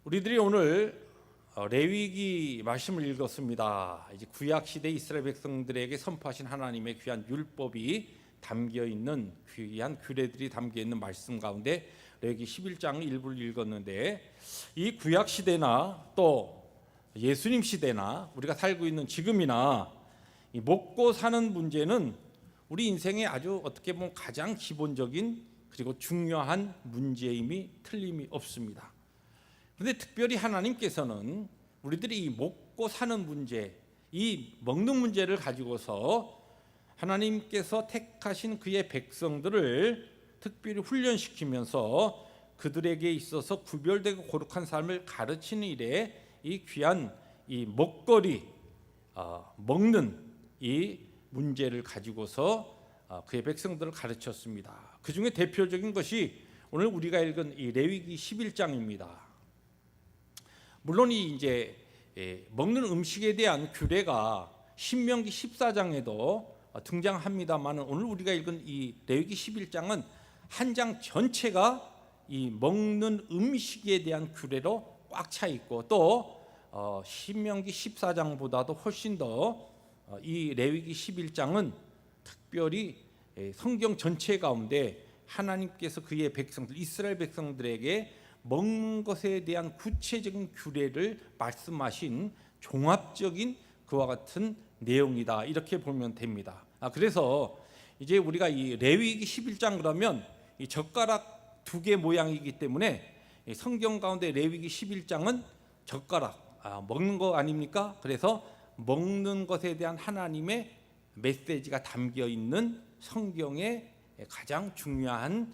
우리들이 오늘 레위기 말씀을 읽었습니다. 이제 구약 시대 이스라엘 백성들에게 선포하신 하나님의 귀한 율법이 담겨 있는 귀한 규례들이 담겨 있는 말씀 가운데 레위기 11장 일부를 읽었는데, 이 구약 시대나 또 예수님 시대나 우리가 살고 있는 지금이나 이 먹고 사는 문제는 우리 인생의 아주 어떻게 보면 가장 기본적인 그리고 중요한 문제임이 틀림이 없습니다. 그런데 특별히 하나님께서는 우리들이 이 먹고 사는 문제, 이 먹는 문제를 가지고서 하나님께서 택하신 그의 백성들을 특별히 훈련시키면서 그들에게 있어서 구별되고 거룩한 삶을 가르치는 일에 이 귀한 이 먹거리, 먹는 이 문제를 가지고서 그의 백성들을 가르쳤습니다. 그 중에 대표적인 것이 오늘 우리가 읽은 이 레위기 11장입니다. 물론 이제 먹는 음식에 대한 규례가 신명기 14장에도 등장합니다만, 오늘 우리가 읽은 이 레위기 11장은 한 장 전체가 이 먹는 음식에 대한 규례로 꽉 차 있고, 또 신명기 14장보다도 훨씬 더 이 레위기 11장은 특별히 성경 전체 가운데 하나님께서 그의 백성들 이스라엘 백성들에게 먹는 것에 대한 구체적인 규례를 말씀하신 종합적인 그와 같은 내용이다, 이렇게 보면 됩니다. 그래서 이제 우리가 이 레위기 11장 그러면 이 젓가락 두 개 모양이기 때문에 성경 가운데 레위기 11장은 젓가락 먹는 거 아닙니까? 그래서 먹는 것에 대한 하나님의 메시지가 담겨 있는 성경의 가장 중요한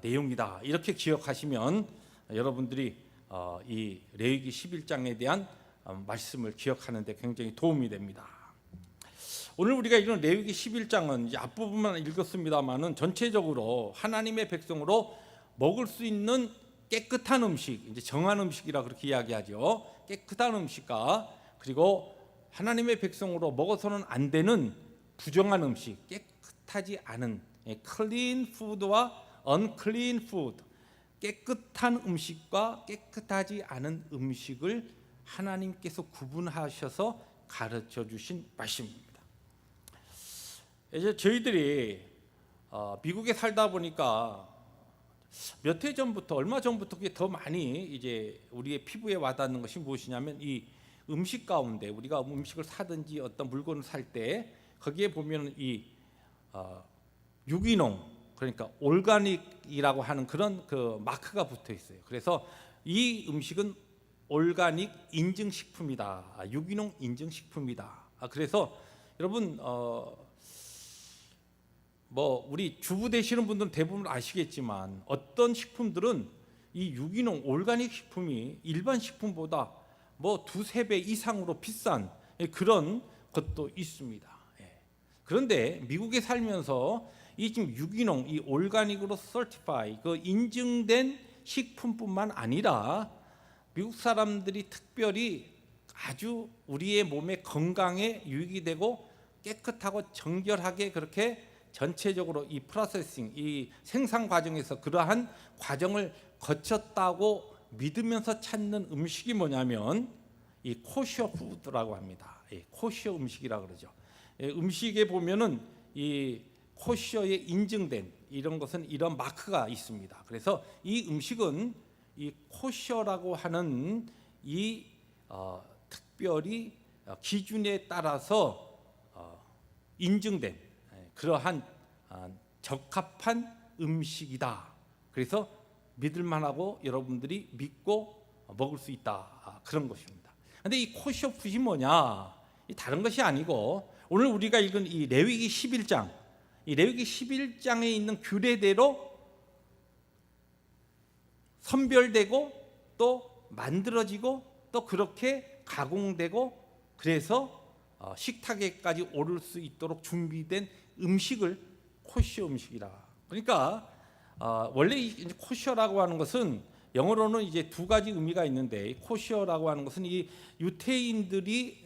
내용이다, 이렇게 기억하시면 여러분들이 이 레위기 11장에 대한 말씀을 기억하는 데 굉장히 도움이 됩니다. 오늘 우리가 읽은 레위기 11장은 이제 앞부분만 읽었습니다만은 전체적으로 하나님의 백성으로 먹을 수 있는 깨끗한 음식, 이제 정한 음식이라 그렇게 이야기하죠. 깨끗한 음식과 그리고 하나님의 백성으로 먹어서는 안 되는 부정한 음식, 깨끗하지 않은 clean food와 unclean food, 깨끗한 음식과 깨끗하지 않은 음식을 하나님께서 구분하셔서 가르쳐 주신 말씀입니다. 이제 저희들이 미국에 살다 보니까 몇 해 전부터, 얼마 전부터 그게 더 많이 이제 우리의 피부에 와닿는 것이 무엇이냐면, 이 음식 가운데 우리가 음식을 사든지 어떤 물건을 살 때 거기에 보면 이 유기농, 그러니까 올가닉이라고 하는 그런 그 마크가 붙어 있어요. 그래서 이 음식은 올가닉 인증식품이다, 유기농 인증식품이다. 그래서 여러분 뭐 우리 주부 되시는 분들은 대부분 아시겠지만, 어떤 식품들은 이 유기농 올가닉 식품이 일반 식품보다 뭐 두세 배 이상으로 비싼 그런 것도 있습니다. 그런데 미국에 살면서 이 지금 유기농, 이 올가닉으로 서티파이, 그 인증된 식품뿐만 아니라 미국 사람들이 특별히 아주 우리의 몸의 건강에 유익이 되고 깨끗하고 정결하게 그렇게 전체적으로 이 프로세싱, 이 생산 과정에서 그러한 과정을 거쳤다고 믿으면서 찾는 음식이 뭐냐면 이 코셔 푸드라고 합니다. 코셔 음식이라고 그러죠. 음식에 보면은 이 코셔에 인증된 이런 것은 이런 마크가 있습니다. 그래서 이 음식은 이 코셔라고 하는 이 특별히 기준에 따라서 인증된 그러한 적합한 음식이다. 그래서 믿을만하고 여러분들이 믿고 먹을 수 있다, 그런 것입니다. 그런데 이 코셔 푸드이 뭐냐? 다른 것이 아니고 오늘 우리가 읽은 이 레위기 11장, 이 레위기 11장에 있는 규례대로 선별되고 또 만들어지고 또 그렇게 가공되고, 그래서 식탁에까지 오를 수 있도록 준비된 음식을 코셔 음식이라. 그러니까 원래 이 코셔라고 하는 것은 영어로는 이제 두 가지 의미가 있는데, 코셔라고 하는 것은 이 유태인들이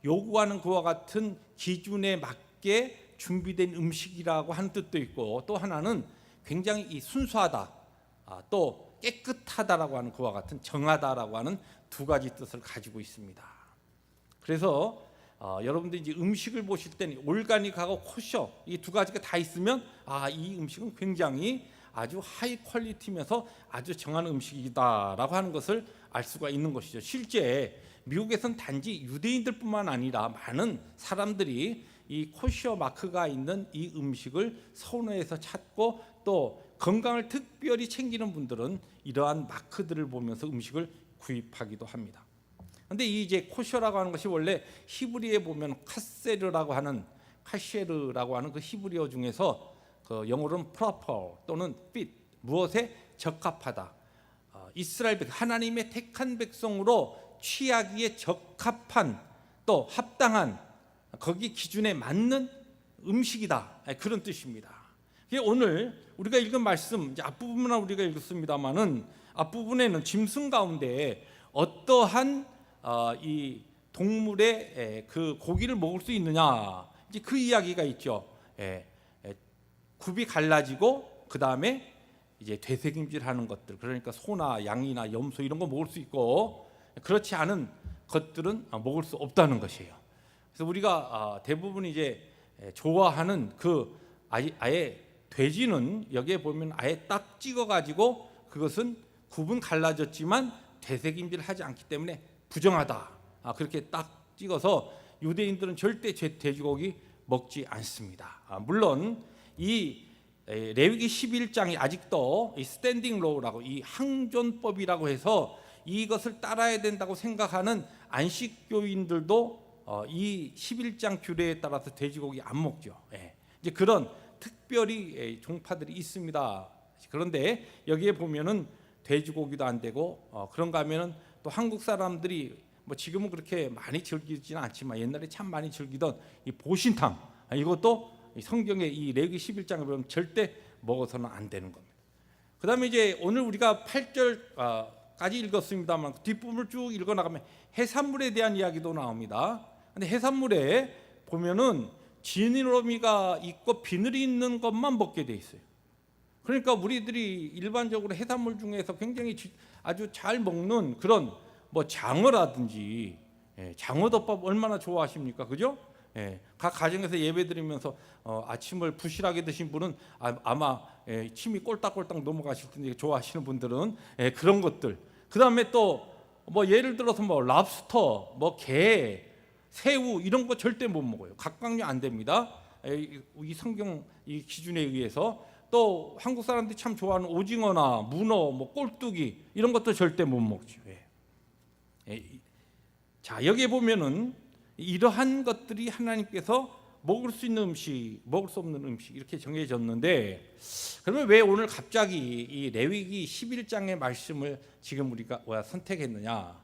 요구하는 그와 같은 기준에 맞게 준비된 음식이라고 하는 뜻도 있고, 또 하나는 굉장히 이 순수하다, 또 깨끗하다라고 하는 그와 같은 정하다라고 하는 두 가지 뜻을 가지고 있습니다. 그래서 여러분들이 이제 음식을 보실 때는 올가닉하고 코셔 이 두 가지가 다 있으면 이 음식은 굉장히 아주 하이 퀄리티면서 아주 정한 음식이다라고 하는 것을 알 수가 있는 것이죠. 실제 미국에서는 단지 유대인들뿐만 아니라 많은 사람들이 이 코셔 마크가 있는 이 음식을 선호해서 찾고 또 건강을 특별히 챙기는 분들은 이러한 마크들을 보면서 음식을 구입하기도 합니다. 그런데 이 이제 코셔라고 하는 것이 원래 히브리에 보면 카세르라고 하는 그 히브리어 중에서 그 영어로는 proper 또는 fit 무엇에 적합하다. 이스라엘 하나님의 택한 백성으로 취하기에 적합한 또 합당한 거기 기준에 맞는 음식이다. 그런 뜻입니다. 오늘 우리가 읽은 말씀 이제 앞부분은 우리가 읽었습니다만은 앞부분에는 짐승 가운데 어떠한 이 동물의 그 고기를 먹을 수 있느냐 이제 그 이야기가 있죠. 굽이 갈라지고 그 다음에 이제 되새김질하는 것들 그러니까 소나 양이나 염소 이런 거 먹을 수 있고 그렇지 않은 것들은 먹을 수 없다는 것이에요. 그래서 우리가 대부분 이제 좋아하는 그 아예 돼지는 여기에 보면 아예 딱 찍어가지고 그것은 굽은 갈라졌지만 되새김질하지 않기 때문에 부정하다. 그렇게 딱 찍어서 유대인들은 절대 돼지고기 먹지 않습니다. 물론 이 레위기 11장이 아직도 이 스탠딩 로우라고 이 항존법이라고 해서 이것을 따라야 된다고 생각하는 안식교인들도 이 11장 규례에 따라서 돼지고기 안 먹죠. 이제 그런 특별히 종파들이 있습니다. 그런데 여기에 보면은 돼지고기도 안 되고 그런가 하면은 또 한국 사람들이 뭐 지금은 그렇게 많이 즐기지는 않지만 옛날에 참 많이 즐기던 이 보신탕 이것도 성경의 이 레위기 11장을 보면 절대 먹어서는 안 되는 겁니다. 그다음에 이제 오늘 우리가 8절까지 읽었습니다만 뒷부분을 쭉 읽어 나가면 해산물에 대한 이야기도 나옵니다. 근데 해산물에 보면은 지느러미가 있고 비늘이 있는 것만 먹게 돼 있어요. 그러니까 우리들이 일반적으로 해산물 중에서 굉장히 아주 잘 먹는 그런 뭐 장어라든지 장어덮밥 얼마나 좋아하십니까, 그죠? 각 가정에서 예배드리면서 아침을 부실하게 드신 분은 아마 침이 꼴딱꼴딱 넘어가실 텐데 좋아하시는 분들은 그런 것들. 그 다음에 또 뭐 예를 들어서 뭐 랍스터, 뭐 게, 새우 이런 거 절대 못 먹어요. 각각류 안 됩니다. 이 성경 이 기준에 의해서. 또 한국 사람들이 참 좋아하는 오징어나 문어, 뭐 꼴뚜기 이런 것도 절대 못 먹죠. 자, 여기에 보면은 이러한 것들이 하나님께서 먹을 수 있는 음식, 먹을 수 없는 음식 이렇게 정해졌는데 그러면 왜 오늘 갑자기 이 레위기 11장의 말씀을 지금 우리가 선택했느냐?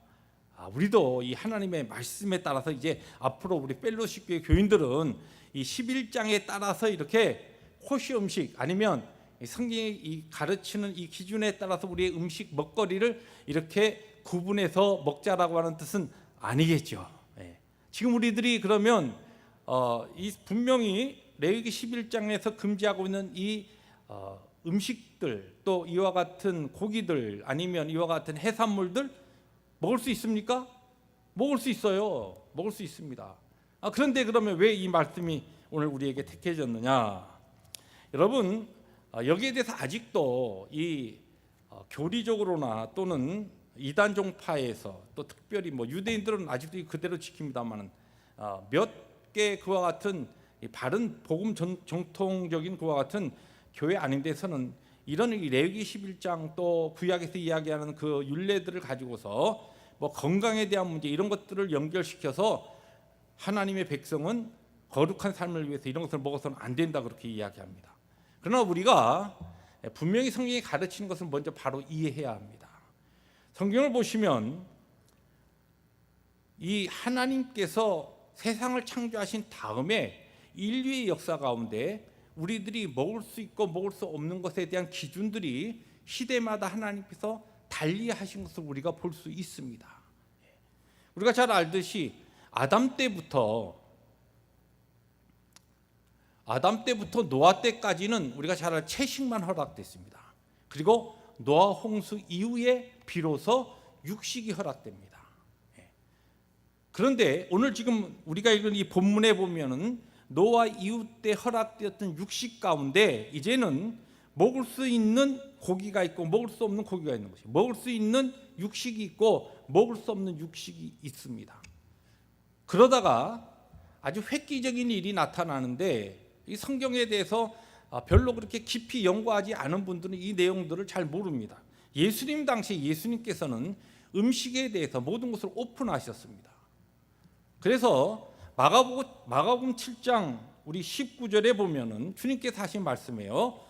우리도 이 하나님의 말씀에 따라서 이제 앞으로 우리 펠로십 교회 교인들은 이 11장에 따라서 이렇게 코시 음식 아니면 성경이 가르치는 이 기준에 따라서 우리의 음식 먹거리를 이렇게 구분해서 먹자라고 하는 뜻은 아니겠죠. 지금 우리들이 그러면 이 분명히 레위기 11장에서 금지하고 있는 이 음식들 또 이와 같은 고기들 아니면 이와 같은 해산물들 먹을 수 있습니까? 먹을 수 있어요. 먹을 수 있습니다. 그런데 그러면 왜 이 말씀이 오늘 우리에게 택해졌느냐? 여러분 여기에 대해서 아직도 이 교리적으로나 또는 이단 종파에서 또 특별히 뭐 유대인들은 아직도 그대로 지킵니다만은 몇 개 그와 같은 바른 복음 정통적인 그와 같은 교회 아닌 데서는 이런 레위기 11장 또 구약에서 이야기하는 그 율례들을 가지고서 뭐 건강에 대한 문제 이런 것들을 연결시켜서 하나님의 백성은 거룩한 삶을 위해서 이런 것을 먹어서는 안 된다 그렇게 이야기합니다. 그러나 우리가 분명히 성경이 가르치는 것을 먼저 바로 이해해야 합니다. 성경을 보시면 이 하나님께서 세상을 창조하신 다음에 인류의 역사 가운데 우리들이 먹을 수 있고 먹을 수 없는 것에 대한 기준들이 시대마다 하나님께서 달리 하신 것을 우리가 볼 수 있습니다. 우리가 잘 알듯이 아담 때부터 노아 때까지는 우리가 잘 알 채식만 허락됐습니다. 그리고 노아 홍수 이후에 비로소 육식이 허락됩니다. 그런데 오늘 지금 우리가 읽은 이 본문에 보면은 노아 이후 때 허락되었던 육식 가운데 이제는 먹을 수 있는 고기가 있고 먹을 수 없는 고기가 있는 것이, 먹을 수 있는 육식이 있고 먹을 수 없는 육식이 있습니다. 그러다가 아주 획기적인 일이 나타나는데 이 성경에 대해서 별로 그렇게 깊이 연구하지 않은 분들은 이 내용들을 잘 모릅니다. 예수님 당시 예수님께서는 음식에 대해서 모든 것을 오픈하셨습니다. 그래서 마가복음 7장 우리 19절에 보면은 주님께서 하신 말씀이에요.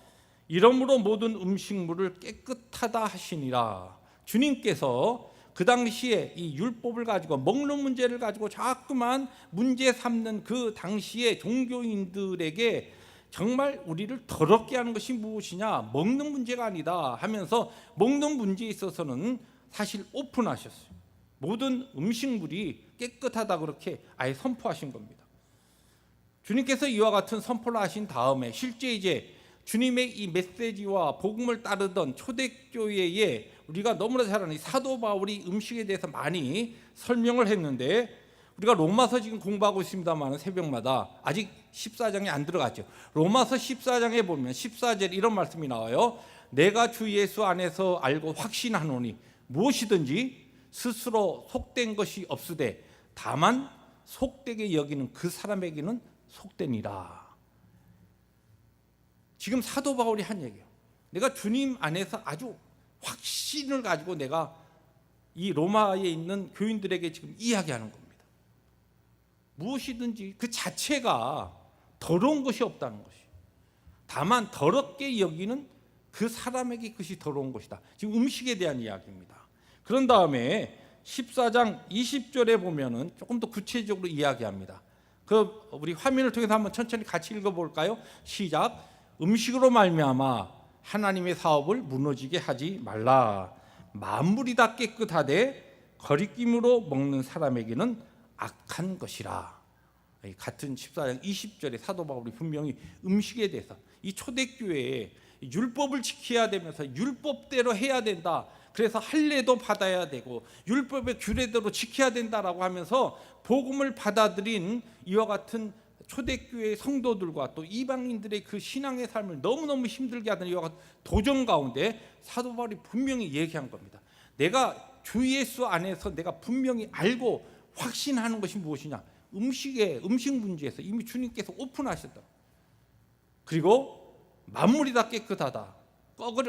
이러므로 모든 음식물을 깨끗하다 하시니라. 주님께서 그 당시에 이 율법을 가지고 먹는 문제를 가지고 자꾸만 문제 삼는 그 당시의 종교인들에게 정말 우리를 더럽게 하는 것이 무엇이냐, 먹는 문제가 아니다 하면서 먹는 문제에 있어서는 사실 오픈하셨어요. 모든 음식물이 깨끗하다 그렇게 아예 선포하신 겁니다. 주님께서 이와 같은 선포를 하신 다음에 실제 이제 주님의 이 메시지와 복음을 따르던 초대교회에 우리가 너무나 잘 아는 사도 바울이 음식에 대해서 많이 설명을 했는데, 우리가 로마서 지금 공부하고 있습니다만 새벽마다 아직 14장에 안 들어갔죠. 로마서 14장에 보면 14절 이런 말씀이 나와요. 내가 주 예수 안에서 알고 확신하노니 무엇이든지 스스로 속된 것이 없으되 다만 속되게 여기는 그 사람에게는 속되니라. 지금 사도 바울이 한 얘기예요. 내가 주님 안에서 아주 확신을 가지고 내가 이 로마에 있는 교인들에게 지금 이야기하는 겁니다. 무엇이든지 그 자체가 더러운 것이 없다는 것이, 다만 더럽게 여기는 그 사람에게 그것이 더러운 것이다. 지금 음식에 대한 이야기입니다. 그런 다음에 14장 20절에 보면은 조금 더 구체적으로 이야기합니다. 그 우리 화면을 통해서 한번 천천히 같이 읽어볼까요? 시작. 음식으로 말미암아 하나님의 사업을 무너지게 하지 말라. 만물이 다 깨끗하되 거리낌으로 먹는 사람에게는 악한 것이라. 같은 14장 20절에 사도 바울이 분명히 음식에 대해서 이 초대교회에 율법을 지켜야 되면서 율법대로 해야 된다. 그래서 할례도 받아야 되고 율법의 규례대로 지켜야 된다라고 하면서 복음을 받아들인 이와 같은 초대교회 성도들과 또 이방인들의 그 신앙의 삶을 너무너무 힘들게 하던 이와 같은 도전 가운데 사도 바울이 분명히 얘기한 겁니다. 내가 주 예수 안에서 내가 분명히 알고 확신하는 것이 무엇이냐, 음식 문제에서 이미 주님께서 오픈하셨다. 그리고 만물이 다 깨끗하다.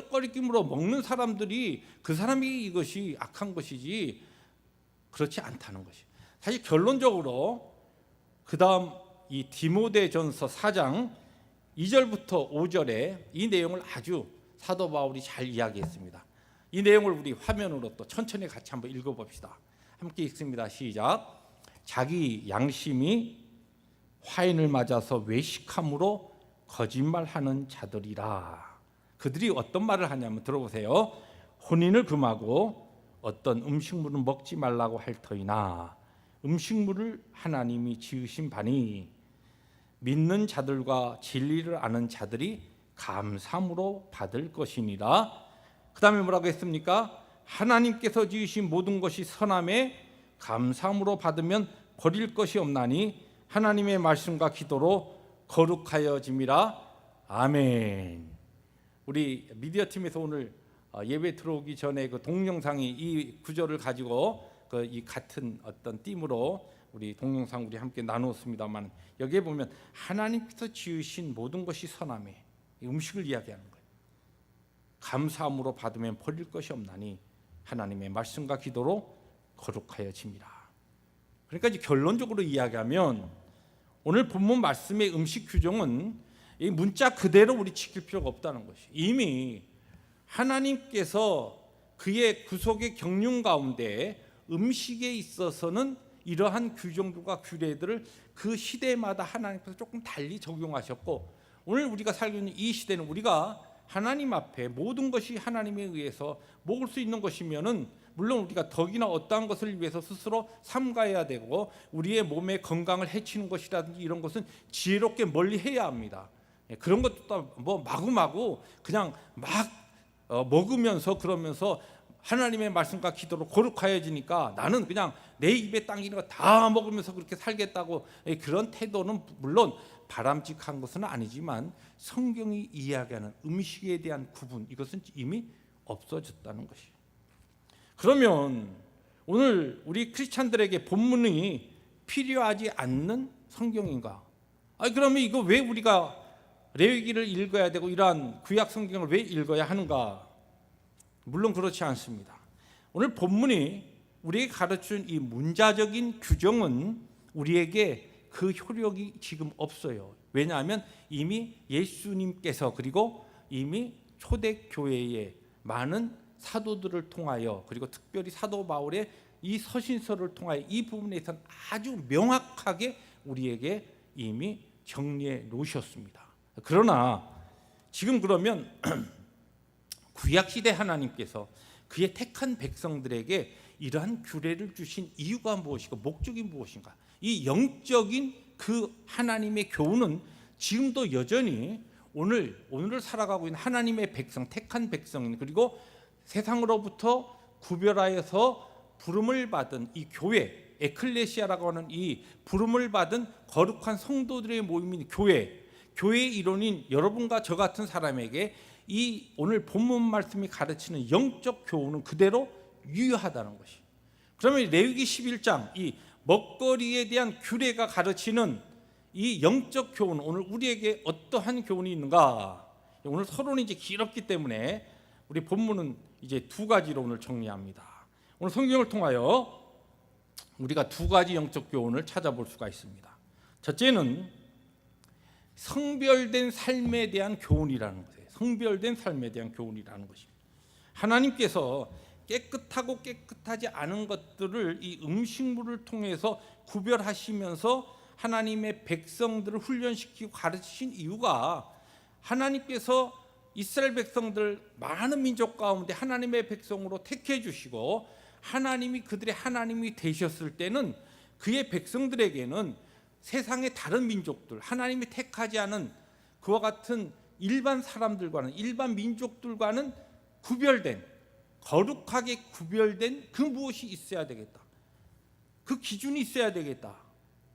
꺼리낌으로 먹는 사람들이 그 사람이 이것이 악한 것이지 그렇지 않다는 것이. 사실 결론적으로 그 다음 이 디모데전서 4장 2절부터 5절에 이 내용을 아주 사도 바울이 잘 이야기했습니다. 이 내용을 우리 화면으로 또 천천히 같이 한번 읽어봅시다. 함께 읽습니다. 시작. 자기 양심이 화인을 맞아서 외식함으로 거짓말하는 자들이라. 그들이 어떤 말을 하냐면 들어보세요. 혼인을 금하고 어떤 음식물은 먹지 말라고 할 터이나 음식물을 하나님이 지으신 바니 믿는 자들과 진리를 아는 자들이 감사함으로 받을 것이니라. 그 다음에 뭐라고 했습니까? 하나님께서 지으신 모든 것이 선함에 감사함으로 받으면 버릴 것이 없나니 하나님의 말씀과 기도로 거룩하여짐이라. 아멘. 우리 미디어팀에서 오늘 예배 들어오기 전에 그 동영상이 이 구절을 가지고 이 같은 어떤 띠으로 우리 동영상 우리 함께 나누었습니다만, 여기에 보면 하나님께서 지으신 모든 것이 선함에 음식을 이야기하는 거예요. 감사함으로 받으면 버릴 것이 없나니 하나님의 말씀과 기도로 거룩하여짐이라. 그러니까 이제 결론적으로 이야기하면 오늘 본문 말씀의 음식 규정은 이 문자 그대로 우리 지킬 필요가 없다는 것이, 이미 하나님께서 그의 구속의 경륜 가운데 음식에 있어서는 이러한 규정들과 규례들을 그 시대마다 하나님께서 조금 달리 적용하셨고, 오늘 우리가 살고 있는 이 시대는 우리가 하나님 앞에 모든 것이 하나님에 의해서 먹을 수 있는 것이면은 물론 우리가 덕이나 어떠한 것을 위해서 스스로 삼가해야 되고 우리의 몸의 건강을 해치는 것이라든지 이런 것은 지혜롭게 멀리 해야 합니다. 그런 것도 뭐 마구마구 그냥 막 먹으면서 그러면서 하나님의 말씀과 기도로 거룩하여지니까 나는 그냥 내 입에 당기는 거 다 먹으면서 그렇게 살겠다고, 그런 태도는 물론 바람직한 것은 아니지만 성경이 이야기하는 음식에 대한 구분, 이것은 이미 없어졌다는 것이에요. 그러면 오늘 우리 크리스찬들에게 본문이 필요하지 않는 성경인가? 그러면 이거 왜 우리가 레위기를 읽어야 되고 이러한 구약 성경을 왜 읽어야 하는가? 물론 그렇지 않습니다. 오늘 본문이 우리에게 가르치는 이 문자적인 규정은 우리에게 그 효력이 지금 없어요. 왜냐하면 이미 예수님께서 그리고 이미 초대교회의 많은 사도들을 통하여 그리고 특별히 사도 바울의 이 서신서를 통하여 이 부분에서는 아주 명확하게 우리에게 이미 정리해 놓으셨습니다. 그러나 지금 그러면 구약시대 하나님께서 그의 택한 백성들에게 이러한 규례를 주신 이유가 무엇이고 목적이 무엇인가? 이 영적인 그 하나님의 교훈은 지금도 여전히 오늘을 살아가고 있는 하나님의 백성, 택한 백성인 그리고 세상으로부터 구별하여서 부름을 받은 이 교회, 에클레시아라고 하는 이 부름을 받은 거룩한 성도들의 모임인 교회의 일원인 여러분과 저 같은 사람에게 이 오늘 본문 말씀이 가르치는 영적 교훈은 그대로 유효하다는 것이. 그러면 레위기 11장 이 먹거리에 대한 규례가 가르치는 이 영적 교훈, 오늘 우리에게 어떠한 교훈이 있는가? 오늘 서론이 이제 길었기 때문에 우리 본문은 이제 두 가지로 오늘 정리합니다. 오늘 성경을 통하여 우리가 두 가지 영적 교훈을 찾아볼 수가 있습니다. 첫째는 성별된 삶에 대한 교훈이라는 것이에요. 성별된 삶에 대한 교훈이라는 것입니다. 하나님께서 깨끗하고 깨끗하지 않은 것들을 이 음식물을 통해서 구별하시면서 하나님의 백성들을 훈련시키고 가르치신 이유가 하나님께서 이스라엘 백성들 많은 민족 가운데 하나님의 백성으로 택해 주시고 하나님이 그들의 하나님이 되셨을 때는 그의 백성들에게는 세상의 다른 민족들, 하나님이 택하지 않은 그와 같은 일반 사람들과는 일반 민족들과는 구별된 거룩하게 구별된 그 무엇이 있어야 되겠다. 그 기준이 있어야 되겠다.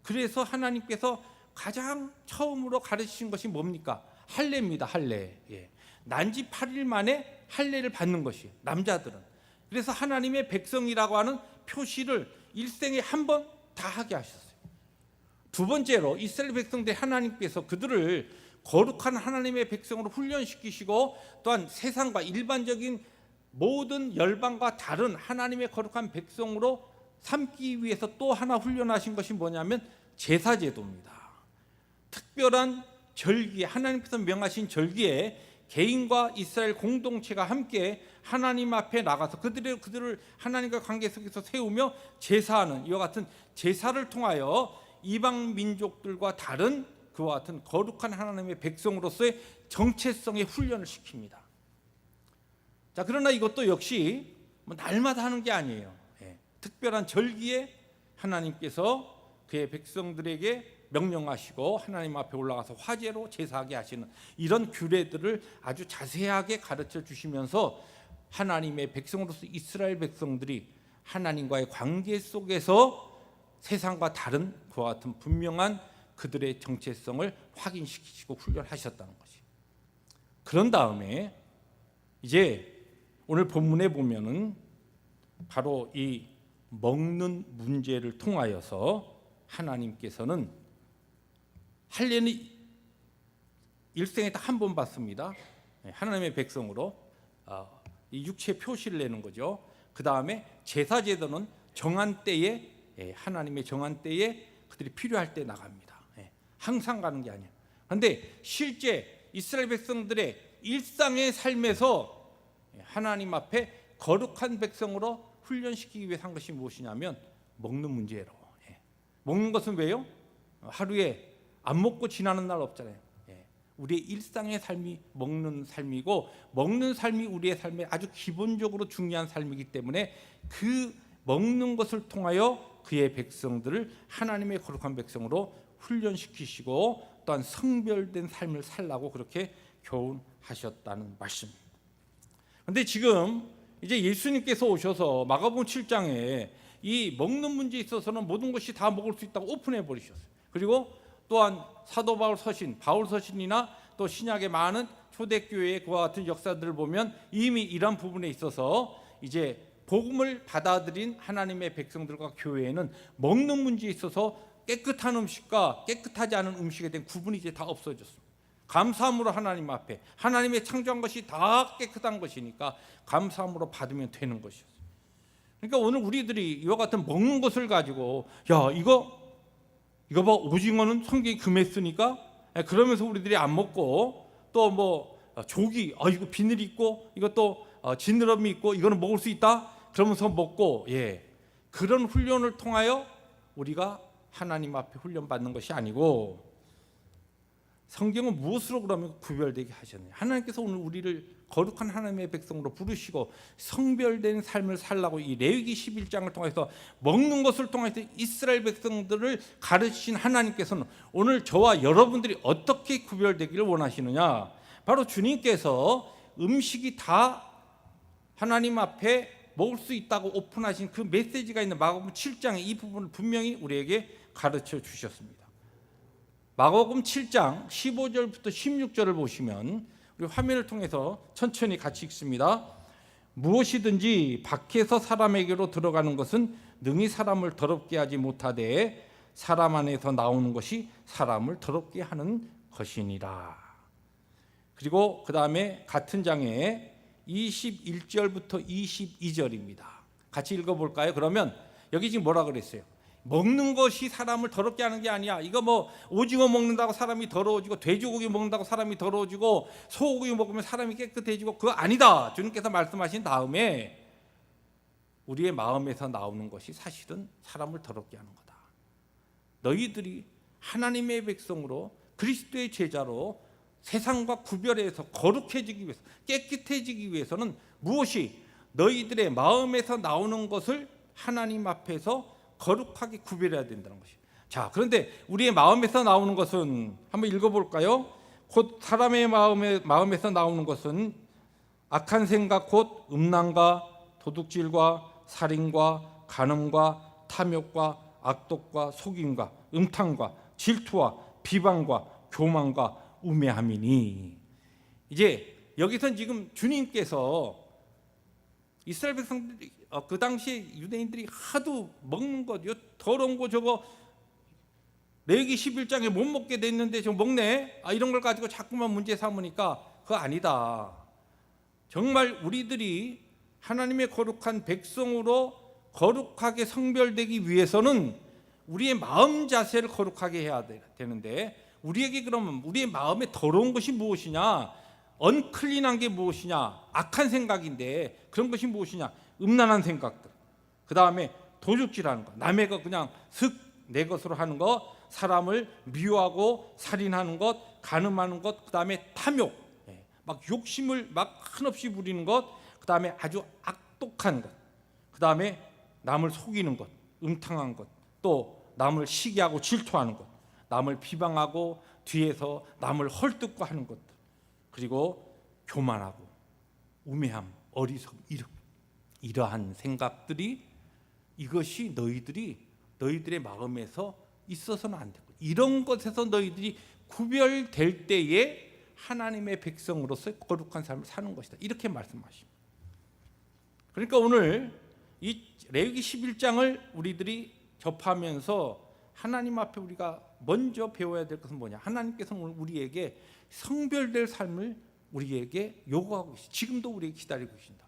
그래서 하나님께서 가장 처음으로 가르치신 것이 뭡니까? 할례입니다. 할례. 난지 8일 만에 할례를 받는 것이 남자들은. 그래서 하나님의 백성이라고 하는 표시를 일생에 한 번 다 하게 하셨어요. 두 번째로 이스라엘 백성들 하나님께서 그들을 거룩한 하나님의 백성으로 훈련시키시고 또한 세상과 일반적인 모든 열방과 다른 하나님의 거룩한 백성으로 삼기 위해서 또 하나 훈련하신 것이 뭐냐면 제사제도입니다. 특별한 절기에 하나님께서 명하신 절기에 개인과 이스라엘 공동체가 함께 하나님 앞에 나가서 그들을 하나님과 관계 속에서 세우며 제사하는 이와 같은 제사를 통하여 이방 민족들과 다른 그와 같은 거룩한 하나님의 백성으로서의 정체성의 훈련을 시킵니다. 자, 그러나 이것도 역시 날마다 하는 게 아니에요. 특별한 절기에 하나님께서 그의 백성들에게 명령하시고 하나님 앞에 올라가서 화제로 제사하게 하시는 이런 규례들을 아주 자세하게 가르쳐 주시면서 하나님의 백성으로서 이스라엘 백성들이 하나님과의 관계 속에서 세상과 다른 그와 같은 분명한 그들의 정체성을 확인시키시고 훈련하셨다는 것이. 그런 다음에 이제 오늘 본문에 보면은 바로 이 먹는 문제를 통하여서 하나님께서는 할례는 일생에 딱 한 번 받습니다. 하나님의 백성으로 이 육체 표시를 내는 거죠. 그 다음에 제사제도는 정한 때에 하나님의 정한 때에 그들이 필요할 때 나갑니다. 항상 가는 게 아니에요. 그런데 실제 이스라엘 백성들의 일상의 삶에서 하나님 앞에 거룩한 백성으로 훈련시키기 위해 한 것이 무엇이냐면 먹는 문제로. 먹는 것은 왜요? 하루에 안 먹고 지나는 날 없잖아요. 우리의 일상의 삶이 먹는 삶이고 먹는 삶이 우리의 삶에 아주 기본적으로 중요한 삶이기 때문에 그 먹는 것을 통하여 그의 백성들을 하나님의 거룩한 백성으로 훈련시키시고 또한 성별된 삶을 살라고 그렇게 교훈하셨다는 말씀입니다. 근데 지금 이제 예수님께서 오셔서 마가복음 7장에 이 먹는 문제에 있어서는 모든 것이 다 먹을 수 있다고 오픈해 버리셨어요. 그리고 또한 사도 바울 서신이나 또 신약의 많은 초대교회의 그와 같은 역사들을 보면 이미 이런 부분에 있어서 이제 복음을 받아들인 하나님의 백성들과 교회에는 먹는 문제에 있어서 깨끗한 음식과 깨끗하지 않은 음식에 대한 구분이 이제 다 없어졌습니다. 감사함으로 하나님 앞에 하나님의 창조한 것이 다 깨끗한 것이니까 감사함으로 받으면 되는 것이었어요. 그러니까 오늘 우리들이 이와 같은 먹는 것을 가지고 야 이거 봐, 오징어는 성경이 금했으니까 그러면서 우리들이 안 먹고 또 뭐 조기 이거 비늘이 있고 이것도 지느러미 있고 이거는 먹을 수 있다 그러면서 먹고 그런 훈련을 통하여 우리가 하나님 앞에 훈련받는 것이 아니고 성경은 무엇으로 그러면 구별되게 하셨느냐. 하나님께서 오늘 우리를 거룩한 하나님의 백성으로 부르시고 성별된 삶을 살라고 이 레위기 11장을 통해서 먹는 것을 통해서 이스라엘 백성들을 가르치신 하나님께서는 오늘 저와 여러분들이 어떻게 구별되기를 원하시느냐. 바로 주님께서 음식이 다 하나님 앞에 먹을 수 있다고 오픈하신 그 메시지가 있는 마가복음 7장의 이 부분을 분명히 우리에게 가르쳐 주셨습니다. 마가복음 7장 15절부터 16절을 보시면 우리 화면을 통해서 천천히 같이 읽습니다. 무엇이든지 밖에서 사람에게로 들어가는 것은 능히 사람을 더럽게 하지 못하되 사람 안에서 나오는 것이 사람을 더럽게 하는 것이니라. 그리고 그 다음에 같은 장에 21절부터 22절입니다. 같이 읽어볼까요? 그러면 여기 지금 뭐라 그랬어요? 먹는 것이 사람을 더럽게 하는 게 아니야. 이거 뭐 오징어 먹는다고 사람이 더러워지고 돼지고기 먹는다고 사람이 더러워지고 소고기 먹으면 사람이 깨끗해지고 그거 아니다. 주님께서 말씀하신 다음에 우리의 마음에서 나오는 것이 사실은 사람을 더럽게 하는 거다. 너희들이 하나님의 백성으로 그리스도의 제자로 세상과 구별해서 거룩해지기 위해서 깨끗해지기 위해서는 무엇이 너희들의 마음에서 나오는 것을 하나님 앞에서 거룩하게 구별해야 된다는 것이에요. 자, 그런데 우리의 마음에서 나오는 것은 한번 읽어볼까요? 곧 사람의 마음에서 나오는 것은 악한 생각 곧 음란과 도둑질과 살인과 간음과 탐욕과 악독과 속임과 음탕과 질투와 비방과 교만과 우매함이니. 이제 여기서 지금 주님께서 이스라엘 백성들이 그 당시에 유대인들이 하도 먹는 것, 더러운 거 저거 레위기 11장에 못 먹게 됐는데 저 먹네. 이런 걸 가지고 자꾸만 문제 삼으니까 그거 아니다. 정말 우리들이 하나님의 거룩한 백성으로 거룩하게 성별되기 위해서는 우리의 마음 자세를 거룩하게 해야 되는데 우리에게 그러면 우리의 마음에 더러운 것이 무엇이냐? 언클린한 게 무엇이냐? 악한 생각인데 그런 것이 무엇이냐? 음란한 생각들. 그 다음에 도둑질하는 거, 남의 거 그냥 슥 내 것으로 하는 것, 사람을 미워하고 살인하는 것, 간음하는 것, 그 다음에 탐욕, 막 욕심을 막 한없이 부리는 것, 그 다음에 아주 악독한 것, 그 다음에 남을 속이는 것, 음탕한 것, 또 남을 시기하고 질투하는 것, 남을 비방하고 뒤에서 남을 헐뜯고 하는 것들, 그리고 교만하고 우매함, 어리석음, 이러한 생각들이 이것이 너희들의 마음에서 있어서는 안 되고 이런 것에서 너희들이 구별될 때에 하나님의 백성으로서 거룩한 삶을 사는 것이다. 이렇게 말씀하십니다. 그러니까 오늘 이 레위기 11장을 우리들이 접하면서 하나님 앞에 우리가 먼저 배워야 될 것은 뭐냐? 하나님께서는 오늘 우리에게 성별될 삶을 우리에게 요구하고 계시다. 지금도 우리에게 기다리고 계신다.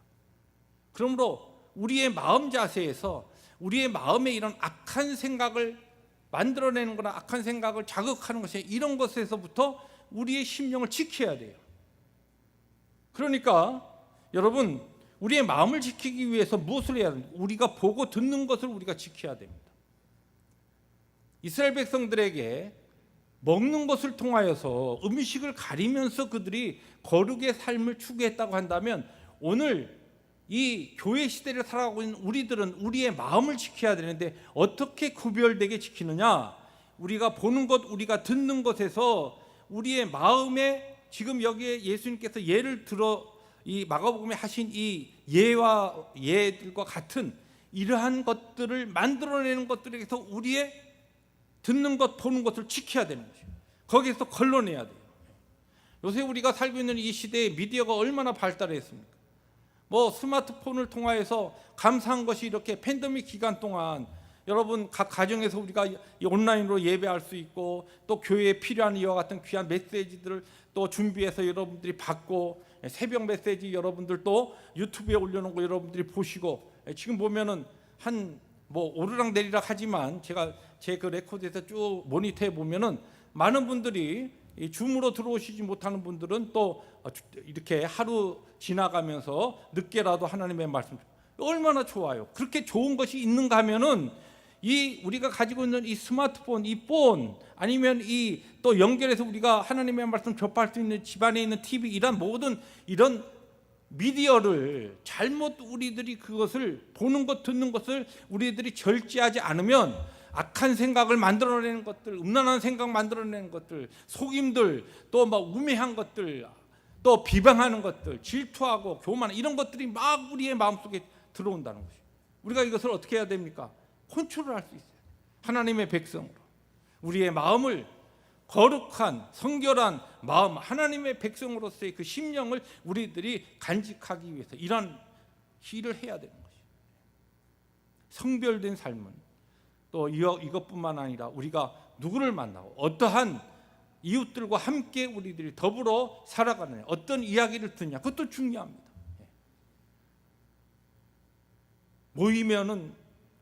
그러므로 우리의 마음 자세에서 우리의 마음에 이런 악한 생각을 만들어내는 거나 악한 생각을 자극하는 것이 이런 것에서부터 우리의 심령을 지켜야 돼요. 그러니까 여러분 우리의 마음을 지키기 위해서 무엇을 해야 됩니까? 우리가 보고 듣는 것을 우리가 지켜야 됩니다. 이스라엘 백성들에게 먹는 것을 통하여서 음식을 가리면서 그들이 거룩의 삶을 추구했다고 한다면 오늘 이 교회 시대를 살아가고 있는 우리들은 우리의 마음을 지켜야 되는데 어떻게 구별되게 지키느냐? 우리가 보는 것, 우리가 듣는 것에서 우리의 마음에 지금 여기에 예수님께서 예를 들어 이 마가복음에 하신 이 예와 예들과 같은 이러한 것들을 만들어내는 것들에게서 우리의 듣는 것, 보는 것을 지켜야 되는 것이에요. 거기에서 걸러내야 돼요. 요새 우리가 살고 있는 이 시대에 미디어가 얼마나 발달했습니까? 뭐 스마트폰을 통하여서 감사한 것이 이렇게 팬데믹 기간 동안 여러분 각 가정에서 우리가 온라인으로 예배할 수 있고 또 교회에 필요한 이와 같은 귀한 메시지들을 또 준비해서 여러분들이 받고 새벽 메시지 여러분들 또 유튜브에 올려놓은 거 여러분들이 보시고 지금 보면은 한 뭐 오르락 내리락 하지만 제가 제 그 레코드에서 쭉 모니터해 보면은 많은 분들이 이 줌으로 들어오시지 못하는 분들은 또 이렇게 하루 지나가면서 늦게라도 하나님의 말씀 얼마나 좋아요. 그렇게 좋은 것이 있는가 하면은 이 우리가 가지고 있는 이 스마트폰, 이 폰 아니면 이 또 연결해서 우리가 하나님의 말씀 접할 수 있는 집안에 있는 TV 이런 모든 이런 미디어를 잘못 우리들이 그것을 보는 것 듣는 것을 우리들이 절제하지 않으면 악한 생각을 만들어내는 것들, 음란한 생각 만들어내는 것들, 속임들, 또 막 우매한 것들, 또 비방하는 것들, 질투하고 교만 이런 것들이 막 우리의 마음속에 들어온다는 것이에요. 우리가 이것을 어떻게 해야 됩니까? 컨트롤할 수 있어요. 하나님의 백성으로 우리의 마음을 거룩한 성결한 마음, 하나님의 백성으로서의 그 심령을 우리들이 간직하기 위해서 이런 일을 해야 되는 것이에요. 성별된 삶은 또 이것뿐만 아니라 우리가 누구를 만나고 어떠한 이웃들과 함께 우리들이 더불어 살아가느냐, 어떤 이야기를 듣냐, 그것도 중요합니다. 모이면은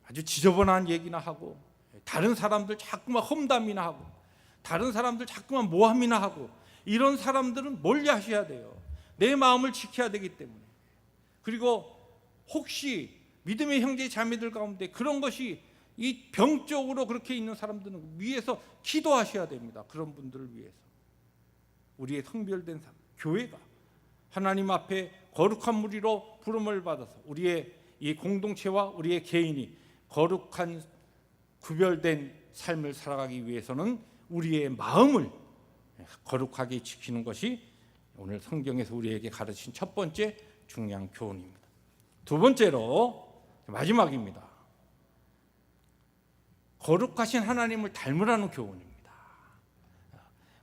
아주 지저분한 얘기나 하고 다른 사람들 자꾸만 험담이나 하고 다른 사람들 자꾸만 모함이나 하고 이런 사람들은 멀리하셔야 돼요. 내 마음을 지켜야 되기 때문에. 그리고 혹시 믿음의 형제 자매들 가운데 그런 것이 이 병적으로 그렇게 있는 사람들은 위해서 기도하셔야 됩니다. 그런 분들을 위해서. 우리의 성별된 삶, 교회가 하나님 앞에 거룩한 무리로 부름을 받아서 우리의 이 공동체와 우리의 개인이 거룩한 구별된 삶을 살아가기 위해서는 우리의 마음을 거룩하게 지키는 것이 오늘 성경에서 우리에게 가르친 첫 번째 중요한 교훈입니다. 두 번째로 마지막입니다. 거룩하신 하나님을 닮으라는 교훈입니다.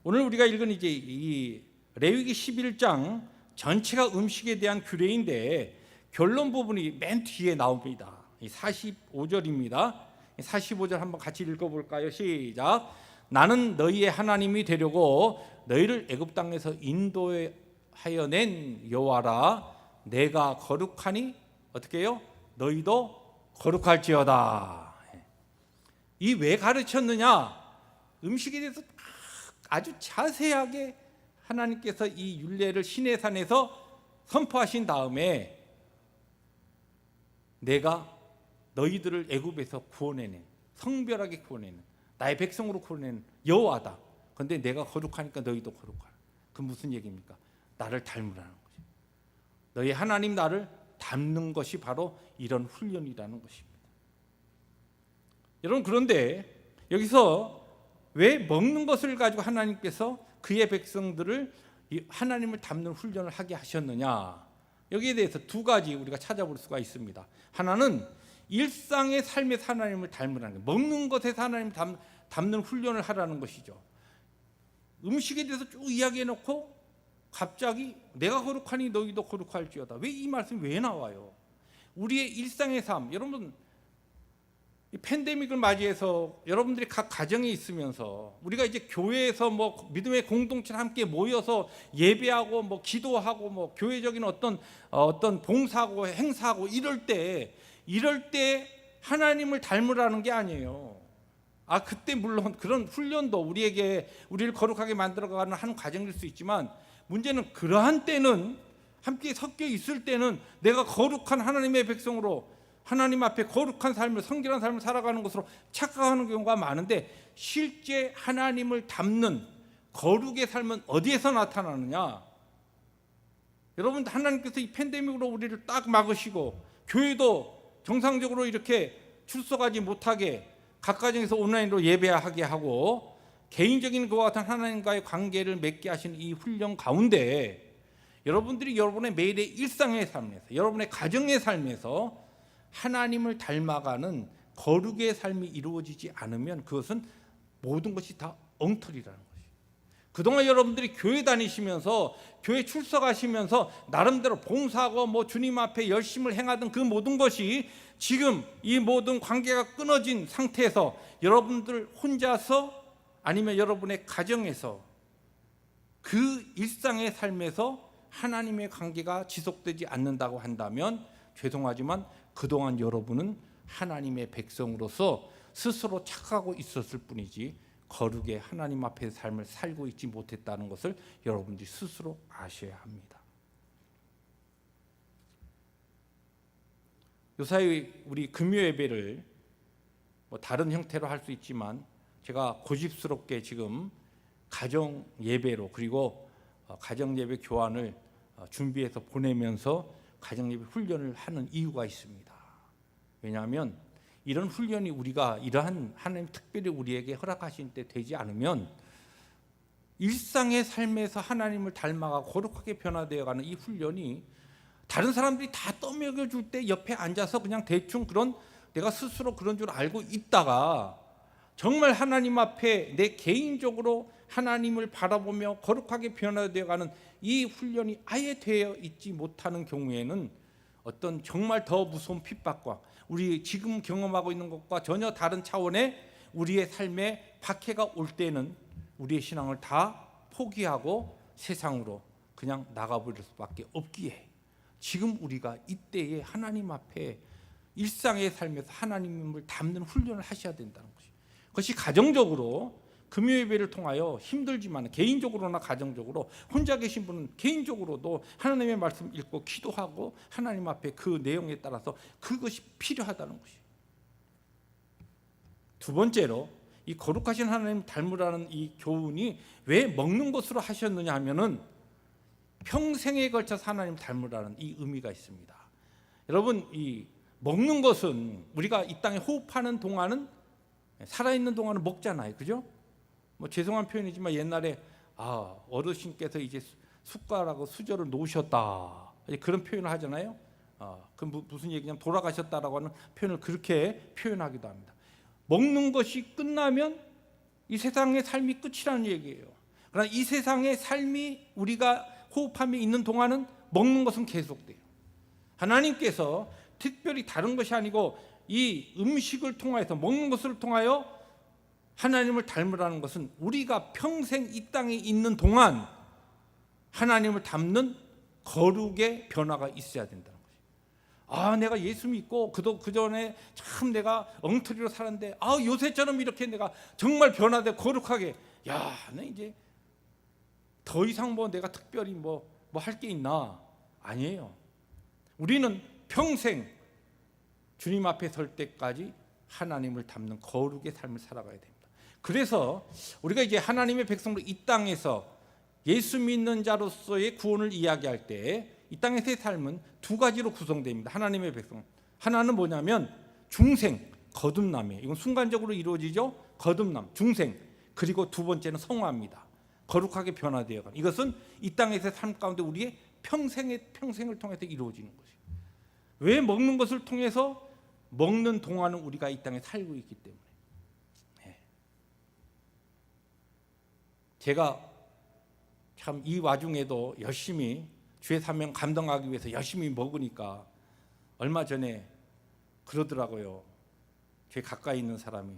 오늘 우리가 읽은 이제 이 레위기 11장 전체가 음식에 대한 규례인데 결론 부분이 맨 뒤에 나옵니다. 45절입니다. 45절 한번 같이 읽어볼까요? 시작. 나는 너희의 하나님이 되려고 너희를 애굽 땅에서 인도하여 낸 여호와라. 내가 거룩하니 어떻게 해요? 너희도 거룩할지어다. 이 왜 가르쳤느냐? 음식에 대해서 아주 자세하게 하나님께서 이 율례를 시내산에서 선포하신 다음에 내가 너희들을 애굽에서 구원해낸, 성별하게 구원해낸, 나의 백성으로 구원해낸 여호와다. 그런데 내가 거룩하니까 너희도 거룩하라. 그 무슨 얘기입니까? 나를 닮으라는 거죠. 너희 하나님 나를 닮는 것이 바로 이런 훈련이라는 것입니다. 여러분, 그런데 여기서 왜 먹는 것을 가지고 하나님께서 그의 백성들을 하나님을 닮는 훈련을 하게 하셨느냐? 여기에 대해서 두 가지 우리가 찾아볼 수가 있습니다. 하나는 일상의 삶에서 하나님을 닮으라는 거예요. 먹는 것에서 하나님을 닮는 훈련을 하라는 것이죠. 음식에 대해서 쭉 이야기해놓고 갑자기 내가 거룩하니 너희도 거룩할지어다. 왜 이 말씀이 왜 나와요? 우리의 일상의 삶, 여러분 이 팬데믹을 맞이해서 여러분들이 각 가정에 있으면서 우리가 이제 교회에서 뭐 믿음의 공동체 함께 모여서 예배하고 뭐 기도하고 뭐 교회적인 어떤 봉사하고 행사하고 이럴 때 하나님을 닮으라는 게 아니에요. 그때 물론 그런 훈련도 우리를 거룩하게 만들어가는 한 과정일 수 있지만 문제는 그러한 때는 함께 섞여 있을 때는 내가 거룩한 하나님의 백성으로 하나님 앞에 거룩한 삶을 성결한 삶을 살아가는 것으로 착각하는 경우가 많은데 실제 하나님을 닮는 거룩의 삶은 어디에서 나타나느냐? 여러분, 하나님께서 이 팬데믹으로 우리를 딱 막으시고 교회도 정상적으로 이렇게 출석하지 못하게 각 가정에서 온라인으로 예배하게 하고 개인적인 그와 같은 하나님과의 관계를 맺게 하신 이 훈련 가운데 여러분들이 여러분의 매일의 일상의 삶에서, 여러분의 가정의 삶에서 하나님을 닮아가는 거룩의 삶이 이루어지지 않으면 그것은 모든 것이 다 엉터리라는 것이에요. 그동안 여러분들이 교회 다니시면서, 교회 출석하시면서 나름대로 봉사하고 주님 앞에 열심을 행하던 그 모든 것이 지금 이 모든 관계가 끊어진 상태에서 여러분들 혼자서, 아니면 여러분의 가정에서, 그 일상의 삶에서 하나님의 관계가 지속되지 않는다고 한다면, 죄송하지만 그동안 여러분은 하나님의 백성으로서 스스로 착하고 있었을 뿐이지 거룩의 하나님 앞의 삶을 살고 있지 못했다는 것을 여러분들이 스스로 아셔야 합니다. 요사이 우리 금요 예배를 다른 형태로 할 수 있지만, 제가 고집스럽게 지금 가정 예배로, 그리고 가정 예배 교환을 준비해서 보내면서 가정 예배 훈련을 하는 이유가 있습니다. 왜냐하면 이런 훈련이 우리가 이러한 하나님 특별히 우리에게 허락하신 때 되지 않으면 일상의 삶에서 하나님을 닮아가 거룩하게 변화되어가는 이 훈련이 다른 사람들이 다 떠먹여줄 때 옆에 앉아서 그냥 대충 그런, 내가 스스로 그런 줄 알고 있다가 정말 하나님 앞에 내 개인적으로 하나님을 바라보며 거룩하게 변화되어가는 이 훈련이 아예 되어 있지 못하는 경우에는 어떤 정말 더 무서운 핍박과 우리 지금 경험하고 있는 것과 전혀 다른 차원의 우리의 삶에 박해가 올 때는 우리의 신앙을 다 포기하고 세상으로 그냥 나가버릴 수밖에 없기에, 지금 우리가 이때에 하나님 앞에 일상의 삶에서 하나님을 닮는 훈련을 하셔야 된다는 것이, 그것이 가정적으로 금요 예배를 통하여 힘들지만 개인적으로나 가정적으로, 혼자 계신 분은 개인적으로도 하나님의 말씀 읽고 기도하고 하나님 앞에 그 내용에 따라서 그것이 필요하다는 것이. 두 번째로, 이 거룩하신 하나님 닮으라는 이 교훈이 왜 먹는 것으로 하셨느냐 하면은 평생에 걸쳐서 하나님 닮으라는 이 의미가 있습니다. 여러분, 이 먹는 것은 우리가 이 땅에 호흡하는 동안은, 살아있는 동안은 먹잖아요, 그죠? 죄송한 표현이지만 옛날에 어르신께서 이제 숟가락하고 수저를 놓으셨다, 그런 표현을 하잖아요. 그 무슨 얘기냐면 돌아가셨다라고 하는 표현을 그렇게 표현하기도 합니다. 먹는 것이 끝나면 이 세상의 삶이 끝이라는 얘기예요. 그러나 이 세상의 삶이 우리가 호흡하며 있는 동안은 먹는 것은 계속돼요. 하나님께서 특별히 다른 것이 아니고 이 음식을 통하여서, 먹는 것을 통하여 하나님을 닮으라는 것은 우리가 평생 이 땅에 있는 동안 하나님을 닮는 거룩의 변화가 있어야 된다는 것이에요. 내가 예수 믿고 그전에 참 내가 엉터리로 살았는데 요새처럼 이렇게 내가 정말 변화되고 거룩하게, 나 이제 더 이상 내가 특별히 할 게 있나? 아니에요. 우리는 평생 주님 앞에 설 때까지 하나님을 닮는 거룩의 삶을 살아가야 됩니다. 그래서 우리가 이제 하나님의 백성으로 이 땅에서 예수 믿는 자로서의 구원을 이야기할 때 이 땅에서의 삶은 두 가지로 구성됩니다. 하나님의 백성, 하나는 뭐냐면 중생, 거듭남이에요. 이건 순간적으로 이루어지죠. 거듭남, 중생. 그리고 두 번째는 성화입니다. 거룩하게 변화되어가는, 이것은 이 땅에서의 삶 가운데 우리의 평생을 통해서 이루어지는 것이에요. 왜? 먹는 것을 통해서, 먹는 동안은 우리가 이 땅에 살고 있기 때문에. 제가 참 이 와중에도 열심히 주의 사명 감당하기 위해서 열심히 먹으니까 얼마 전에 그러더라고요. 제 가까이 있는 사람이,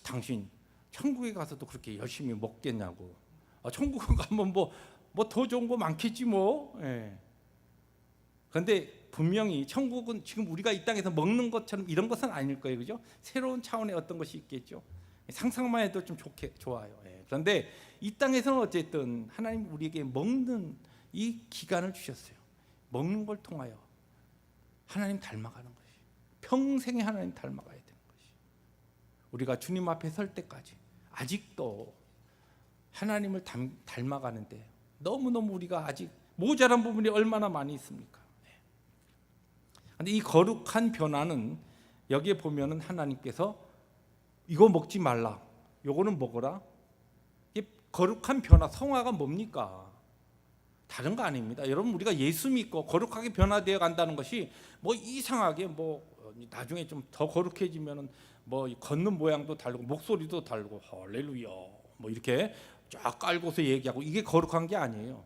당신 천국에 가서도 그렇게 열심히 먹겠냐고. 천국에 가면 더 좋은 거 많겠지 뭐. 그런데 분명히 천국은 지금 우리가 이 땅에서 먹는 것처럼 이런 것은 아닐 거예요, 그죠? 새로운 차원의 어떤 것이 있겠죠. 상상만 해도 좀 좋아요. 그런데 이 땅에서는 어쨌든 하나님 우리에게 먹는 이 기간을 주셨어요. 먹는 걸 통하여 하나님 닮아가는 것이, 평생에 하나님 닮아가야 되는 것이, 우리가 주님 앞에 설 때까지 아직도 하나님을 닮아가는데 너무너무 우리가 아직 모자란 부분이 얼마나 많이 있습니까? 그런데 이 거룩한 변화는 여기에 보면은 하나님께서 이거 먹지 말라, 요거는 먹어라. 이 거룩한 변화, 성화가 뭡니까? 다른 거 아닙니다. 여러분, 우리가 예수 믿고 거룩하게 변화되어 간다는 것이 뭐 이상하게 뭐 나중에 좀 더 거룩해지면은 뭐 걷는 모양도 다르고 목소리도 다르고 할렐루야 뭐 이렇게 쫙 깔고서 얘기하고, 이게 거룩한 게 아니에요.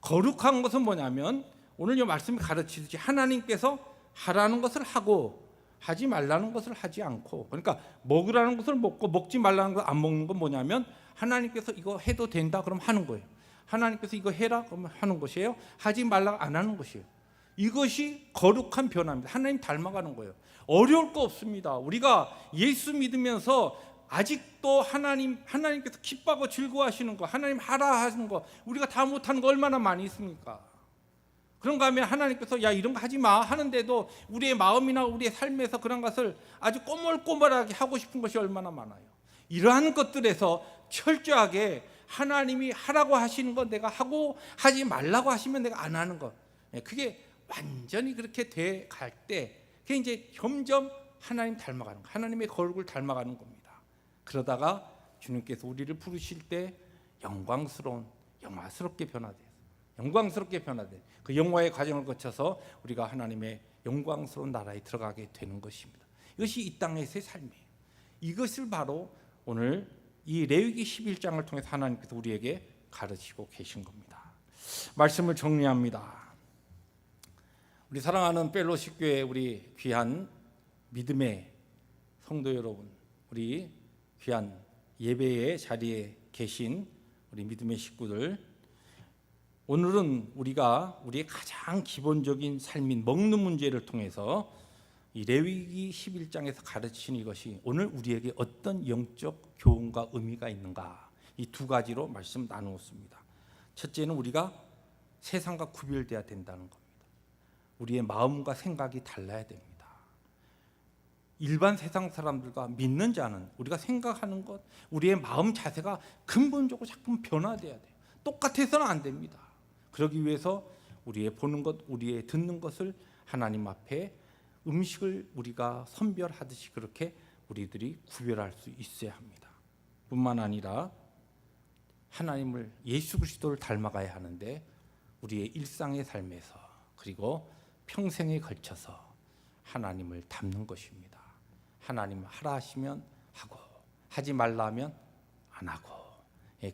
거룩한 것은 뭐냐면 오늘 이 말씀이 가르치듯이 하나님께서 하라는 것을 하고 하지 말라는 것을 하지 않고, 그러니까 먹으라는 것을 먹고 먹지 말라는 걸 안 먹는 건 뭐냐면 하나님께서 이거 해도 된다 그럼 하는 거예요. 하나님께서 이거 해라 그러면 하는 것이에요. 하지 말라 안 하는 것이에요. 이것이 거룩한 변화입니다. 하나님 닮아가는 거예요. 어려울 거 없습니다. 우리가 예수 믿으면서 아직도 하나님께서 기뻐하고 즐거워하시는 거, 하나님 하라 하시는 거 우리가 다 못하는 거 얼마나 많이 있습니까? 그런가 하면 하나님께서 야 이런 거 하지 마 하는데도 우리의 마음이나 우리의 삶에서 그런 것을 아주 꼬물꼬물하게 하고 싶은 것이 얼마나 많아요. 이러한 것들에서 철저하게 하나님이 하라고 하시는 건 내가 하고 하지 말라고 하시면 내가 안 하는 것, 그게 완전히 그렇게 돼 갈 때 그게 이제 점점 하나님 닮아가는 거, 하나님의 거룩을 닮아가는 겁니다. 그러다가 주님께서 우리를 부르실 때 영광스럽게 변화돼요. 영광스럽게 변화돼. 그 영화의 과정을 거쳐서 우리가 하나님의 영광스러운 나라에 들어가게 되는 것입니다. 이것이 이 땅에서의 삶이에요. 이것을 바로 오늘 이 레위기 11장을 통해서 하나님께서 우리에게 가르치고 계신 겁니다. 말씀을 정리합니다. 우리 사랑하는 펠로십 교회 우리 귀한 믿음의 성도 여러분, 우리 귀한 예배의 자리에 계신 우리 믿음의 식구들, 오늘은 우리가 우리의 가장 기본적인 삶인 먹는 문제를 통해서 이 레위기 11장에서 가르치는 이것이 오늘 우리에게 어떤 영적 교훈과 의미가 있는가, 이 두 가지로 말씀 나누었습니다. 첫째는 우리가 세상과 구별돼야 된다는 겁니다. 우리의 마음과 생각이 달라야 됩니다. 일반 세상 사람들과 믿는 자는 우리가 생각하는 것, 우리의 마음 자세가 근본적으로 자꾸 변화돼야 돼요. 똑같아서는 안 됩니다. 그러기 위해서 우리의 보는 것, 우리의 듣는 것을 하나님 앞에 음식을 우리가 선별하듯이 그렇게 우리들이 구별할 수 있어야 합니다. 뿐만 아니라 하나님을, 예수 그리스도를 닮아가야 하는데 우리의 일상의 삶에서 그리고 평생에 걸쳐서 하나님을 닮는 것입니다. 하나님 하라 하시면 하고 하지 말라 하면 안 하고,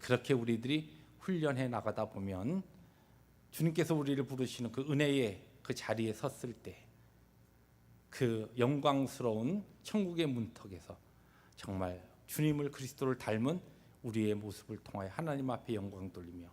그렇게 우리들이 훈련해 나가다 보면 주님께서 우리를 부르시는 그 은혜의 그 자리에 섰을 때 그 영광스러운 천국의 문턱에서 정말 주님을, 그리스도를 닮은 우리의 모습을 통하여 하나님 앞에 영광 돌리며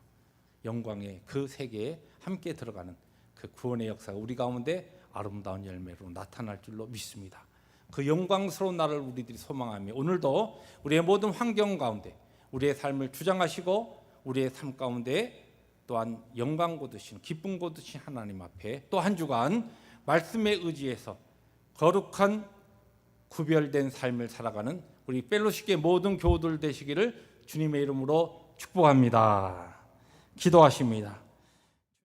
영광의 그 세계에 함께 들어가는 그 구원의 역사가 우리 가운데 아름다운 열매로 나타날 줄로 믿습니다. 그 영광스러운 날을 우리들이 소망하며 오늘도 우리의 모든 환경 가운데 우리의 삶을 주장하시고 우리의 삶 가운데 또한 영광 거두신, 기쁨 거두신 하나님 앞에 또 한 주간 말씀에 의지해서 거룩한 구별된 삶을 살아가는 우리 펠로십의 모든 교우들 되시기를 주님의 이름으로 축복합니다. 기도하십니다.